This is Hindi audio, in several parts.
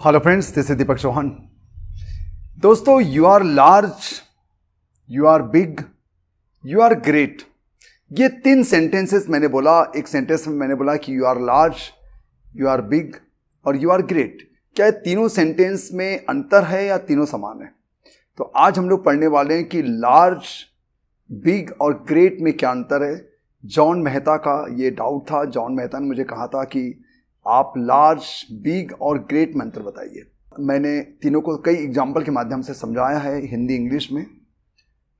Hello friends, this is Deepak Chauhan. दोस्तों, you are large, you are big, you are great, ये 3 सेंटेंसेस मैंने बोला। एक सेंटेंस में मैंने बोला कि you are large, you are big और यू आर ग्रेट। क्या ये तीनों सेंटेंस में अंतर है या तीनों समान है? तो आज हम लोग पढ़ने वाले हैं कि लार्ज, बिग और ग्रेट में क्या अंतर है। जॉन मेहता का ये डाउट था। जॉन मेहता ने मुझे कहा था कि आप लार्ज, बिग और ग्रेट में अंतर बताइए। मैंने तीनों को कई एग्जाम्पल के माध्यम से समझाया है, हिंदी इंग्लिश में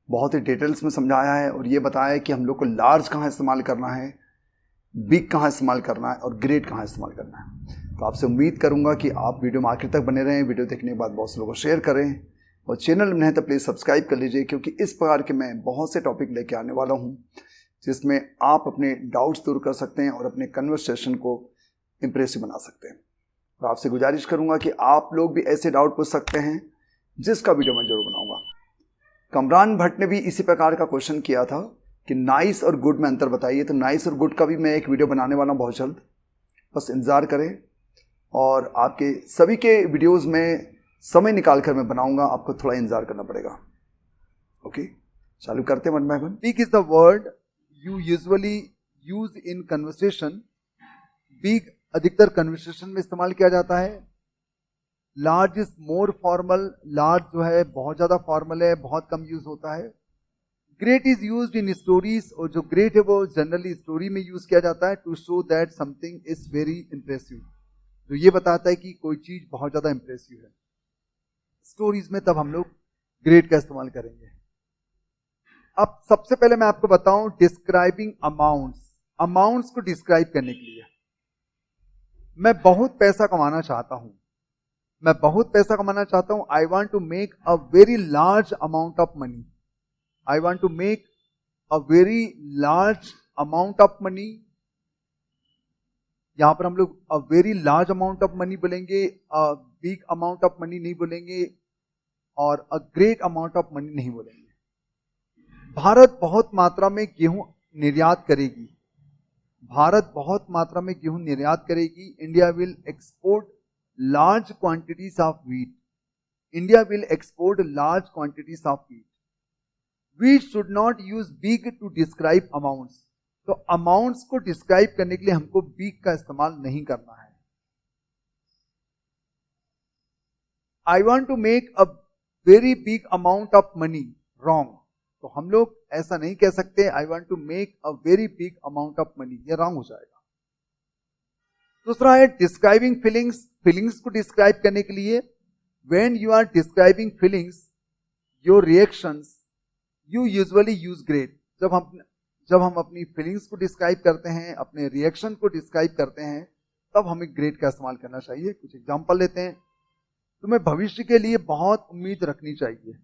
बहुत ही डिटेल्स में समझाया है और ये बताया है कि हम लोग को लार्ज कहाँ इस्तेमाल करना है, बिग कहाँ इस्तेमाल करना है और ग्रेट कहाँ इस्तेमाल करना है। तो आपसे उम्मीद करूँगा कि आप वीडियो में आखिर तक बने रहें। वीडियो देखने के बाद बहुत से लोगों को शेयर करें और चैनल में नहीं तो प्लीज़ सब्सक्राइब कर लीजिए, क्योंकि इस प्रकार के मैं बहुत से टॉपिक लेके आने वाला हूँ जिसमें आप अपने डाउट्स दूर कर सकते हैं और अपने कन्वर्सेशन को इम्प्रेसिव बना सकते हैं। और आपसे गुजारिश करूंगा कि आप लोग भी ऐसे डाउट पूछ सकते हैं जिसका वीडियो मैं जरूर बनाऊंगा। कमरान भट्ट ने भी इसी प्रकार का क्वेश्चन किया था कि नाइस और गुड में अंतर बताइए। तो नाइस और गुड का भी मैं एक वीडियो बनाने वाला हूं बहुत जल्द, बस इंतज़ार करें। और आपके सभी के वीडियोज़ में समय निकाल कर मैं बनाऊंगा, आपको थोड़ा इंतज़ार करना पड़ेगा। ओके, चालू करते हैं one by one. Big is the word you usually use in conversation. Big अधिकतर कन्वर्सेशन में इस्तेमाल किया जाता है। Large is more formal. Large जो है बहुत ज्यादा फॉर्मल है, बहुत कम यूज होता है। Great is used in stories, और जो ग्रेट है वो जनरली स्टोरी में यूज किया जाता है to show that something is very impressive. तो ये बताता है कि कोई चीज बहुत ज्यादा इंप्रेसिव है। स्टोरीज में तब हम लोग ग्रेट का इस्तेमाल करेंगे। अब सबसे पहले मैं आपको बताऊं डिस्क्राइबिंग अमाउंट्स। अमाउंट्स को डिस्क्राइब करने के लिए, मैं बहुत पैसा कमाना चाहता हूं, मैं बहुत पैसा कमाना चाहता हूं। I want to make a very large amount of money. I want to make a very large amount of money. यहां पर हम लोग a very large amount of money बोलेंगे, a big amount of money नहीं बोलेंगे और a great amount of money नहीं बोलेंगे। भारत बहुत मात्रा में गेहूं निर्यात करेगी। भारत बहुत मात्रा में गेहूं निर्यात करेगी। India will export large quantities of wheat. India will export large quantities of wheat. We should not use big to describe amounts. तो अमाउंट्स को डिस्क्राइब करने के लिए हमको बिग का इस्तेमाल नहीं करना है। I want to make a very big amount of money, wrong. तो हम लोग ऐसा नहीं कह सकते I want to make a very big amount of money, ये रॉन्ग हो जाएगा। दूसरा है डिस्क्राइबिंग फीलिंग्स। फीलिंग्स को डिस्क्राइब करने के लिए when you are describing feelings, your reactions, you usually use great. जब हम अपनी फीलिंग्स को डिस्क्राइब करते हैं, अपने रिएक्शन को डिस्क्राइब करते हैं, तब हमें ग्रेट का इस्तेमाल करना चाहिए। कुछ एग्जांपल लेते हैं। तुम्हें भविष्य के लिए बहुत उम्मीद रखनी चाहिए।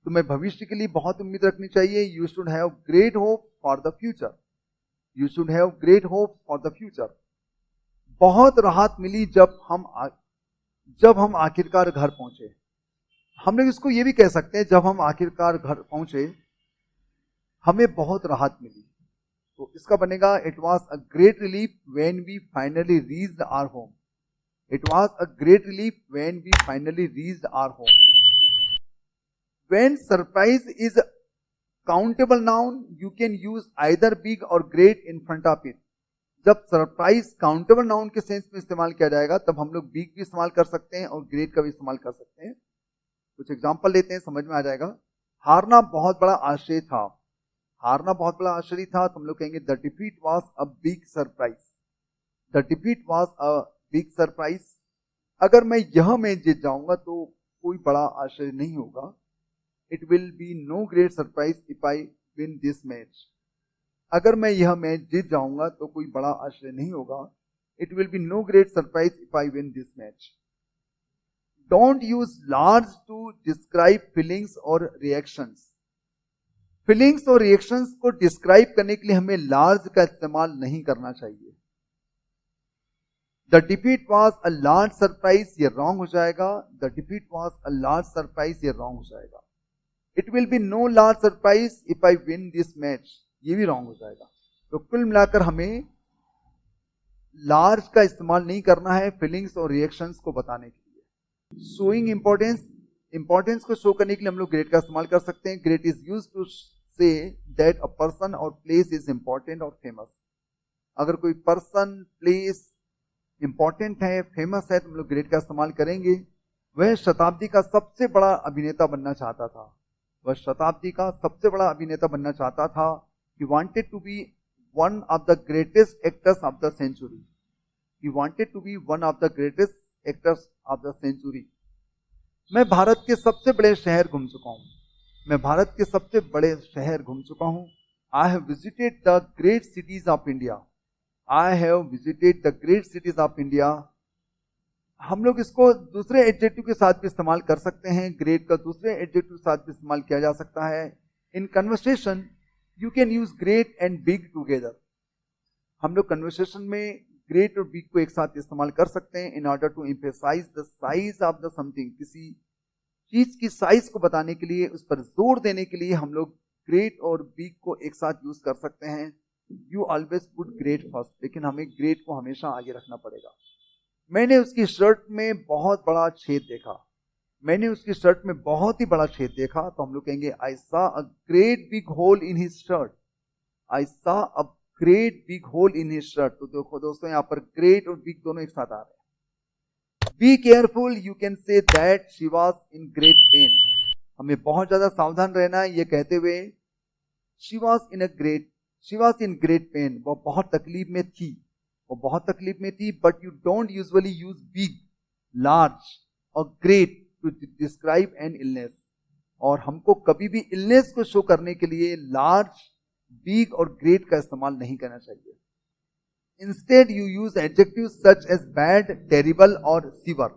तुम्हें भविष्य के लिए बहुत उम्मीद रखनी चाहिए। You should have great hope for the future. You should have great hope for the future. बहुत राहत मिली जब हम आखिरकार घर पहुंचे। हम लोग इसको ये भी कह सकते हैं, जब हम आखिरकार घर पहुंचे हमें बहुत राहत मिली। तो इसका बनेगा it was a great relief when we finally reached our home. It was a great relief when we finally reached our home. When surprise is countable noun, you can use either big or great in front of it. जब सरप्राइज काउंटेबल नाउन के सेंस में इस्तेमाल किया जाएगा तब हम लोग बिग भी इस्तेमाल कर सकते हैं और ग्रेट का भी इस्तेमाल कर सकते हैं। कुछ एग्जांपल लेते हैं, समझ में आ जाएगा। हारना बहुत बड़ा आश्चर्य था। हारना बहुत बड़ा आश्चर्य था तो हम लोग कहेंगे the defeat was a big surprise. The defeat was a big surprise. अगर मैं यह मैच जीत जाऊंगा तो कोई बड़ा आश्चर्य नहीं होगा। It will be no great surprise if I win this match. अगर मैं यह मैच जीत जाऊंगा तो कोई बड़ा आश्चर्य नहीं होगा। It will be no great surprise if I win this match. Don't use large to describe feelings or reactions. Feelings और reactions को describe करने के लिए हमें large का इस्तेमाल नहीं करना चाहिए। The defeat was a large surprise, ये wrong हो जाएगा। The defeat was a large surprise, ये wrong हो जाएगा। It will be no large surprise if I win this match, ये भी रॉन्ग हो जाएगा। तो कुल मिलाकर हमें लार्ज का इस्तेमाल नहीं करना है फीलिंग्स और रिएक्शंस को बताने के लिए। शोइंग इंपॉर्टेंस को शो करने के लिए हम लोग ग्रेट का इस्तेमाल कर सकते हैं. Great is use to say that a person और प्लेस इज इंपॉर्टेंट और फेमस. अगर कोई पर्सन प्लेस इंपॉर्टेंट है, फेमस है, तो हम लोग ग्रेट का इस्तेमाल करेंगे. वह शताब्दी का सबसे बड़ा अभिनेता बनना चाहता था. वह शताब्दी का सबसे बड़ा अभिनेता बनना चाहता था. He wanted to be one of the greatest actors of the century. He wanted to be one of the greatest actors of the century. मैं भारत के सबसे बड़े शहर घूम चुका हूं. मैं भारत के सबसे बड़े शहर घूम चुका हूं. I have visited the great cities of India. I have visited the great cities of India. हम लोग इसको दूसरे एडजेक्टिव के साथ भी इस्तेमाल कर सकते हैं. ग्रेट का दूसरे एडजेक्टिव के साथ भी इस्तेमाल किया जा सकता है. In conversation you can use great and big together. हम लोग कन्वर्सेशन में ग्रेट और बिग को एक साथ इस्तेमाल कर सकते हैं in order to emphasize the size of the something. किसी चीज की साइज को बताने के लिए, उस पर जोर देने के लिए हम लोग ग्रेट और बिग को एक साथ यूज कर सकते हैं. You always put great first, लेकिन हमें ग्रेट को हमेशा आगे रखना पड़ेगा. मैंने उसकी शर्ट में बहुत बड़ा छेद देखा. मैंने उसकी शर्ट में बहुत ही बड़ा छेद देखा, तो हम लोग कहेंगे I saw a great big hole in his shirt. I saw a great big hole in his shirt. तो देखो दोस्तों, यहां पर ग्रेट और बिग दोनों एक साथ आ रहे हैं. Be careful, you can say that she was in great pen. हमें बहुत ज्यादा सावधान रहना है ये कहते हुए. She was in great pen. वो बहुत तकलीफ में थी. वो बहुत तकलीफ में थी. But you don't usually use big, large और great to describe an illness. और हमको कभी भी इलनेस को शो करने के लिए लार्ज, बिग और ग्रेट का इस्तेमाल नहीं करना चाहिए. Instead you use adjective such as bad, terrible और सीवर.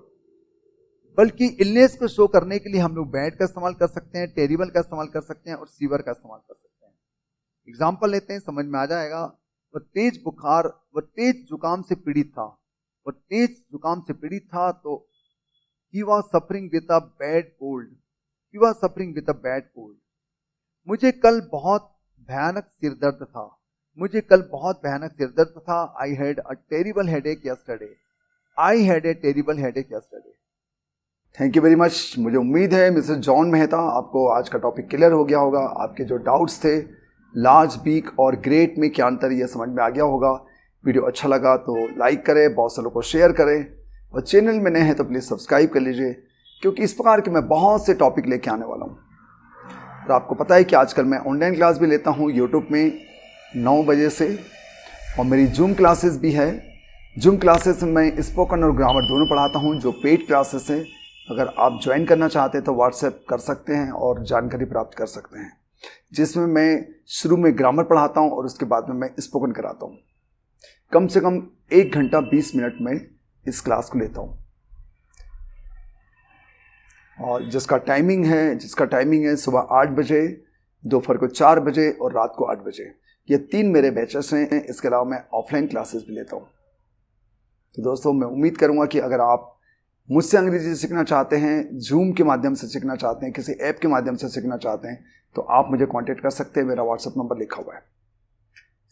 बल्कि इलनेस को शो करने के लिए हम लोग बैड का इस्तेमाल कर सकते हैं, टेरिबल का इस्तेमाल कर सकते हैं और सीवर का इस्तेमाल कर सकते हैं. एग्जाम्पल लेते हैं, समझ में आ जाएगा. वह तेज जुकाम से पीड़ित था. वह तेज जुकाम से पीड़ित था. तो He was suffering with a bad cold. He was suffering with a bad cold. मुझे कल बहुत भयानक सिरदर्द था. मुझे कल बहुत भयानक सिरदर्द था. I had a terrible headache yesterday. I had a terrible headache yesterday. Thank you very much. मुझे उम्मीद है मिस्टर जॉन मेहता आपको आज का टॉपिक क्लियर हो गया होगा. आपके जो डाउट्स थे लार्ज, बिग और ग्रेट में क्या अंतर, ये समझ में आ गया होगा. वीडियो अच्छा लगा तो लाइक करें, बहुत से लोगों को शेयर करें और चैनल में नए हैं तो प्लीज़ सब्सक्राइब कर लीजिए, क्योंकि इस प्रकार के मैं बहुत से टॉपिक लेके आने वाला हूँ. तो आपको पता है कि आजकल मैं ऑनलाइन क्लास भी लेता हूँ यूट्यूब में 9 बजे से, और मेरी जूम क्लासेस भी है. जूम क्लासेस में मैं स्पोकन और ग्रामर दोनों पढ़ाता हूँ, जो पेड क्लासेस हैं. अगर आप ज्वाइन करना चाहते हैं तो व्हाट्सएप कर सकते हैं और जानकारी प्राप्त कर सकते हैं, जिसमें मैं शुरू में ग्रामर पढ़ाता हूँ और उसके बाद में मैं स्पोकन कराता हूँ. कम से कम 1 घंटा 20 मिनट में इस क्लास को लेता हूँ. और जिसका टाइमिंग है सुबह 8 बजे, दोपहर को 4 बजे और रात को 8 बजे. ये 3 मेरे बैचेस हैं. इसके अलावा मैं ऑफलाइन क्लासेस भी लेता हूँ. तो दोस्तों, मैं उम्मीद करूँगा कि अगर आप मुझसे अंग्रेजी सीखना चाहते हैं, जूम के माध्यम से सीखना चाहते हैं, किसी ऐप के माध्यम से सीखना चाहते हैं, तो आप मुझे कॉन्टैक्ट कर सकते हैं. मेरा व्हाट्सएप नंबर लिखा हुआ है.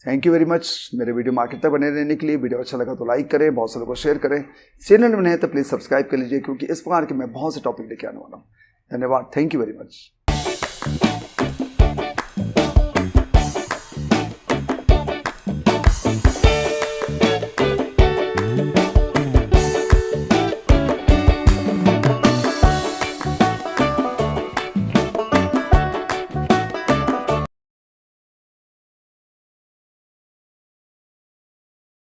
Thank you very much. मेरे वीडियो में आखिर तक बने रहने के लिए. वीडियो अच्छा लगा तो लाइक करें, बहुत से लोगों को शेयर करें. चैनल में नहीं तो प्लीज़ सब्सक्राइब कर लीजिए, क्योंकि इस प्रकार के मैं बहुत से टॉपिक लेके आने वाला हूँ. धन्यवाद. Thank you very much.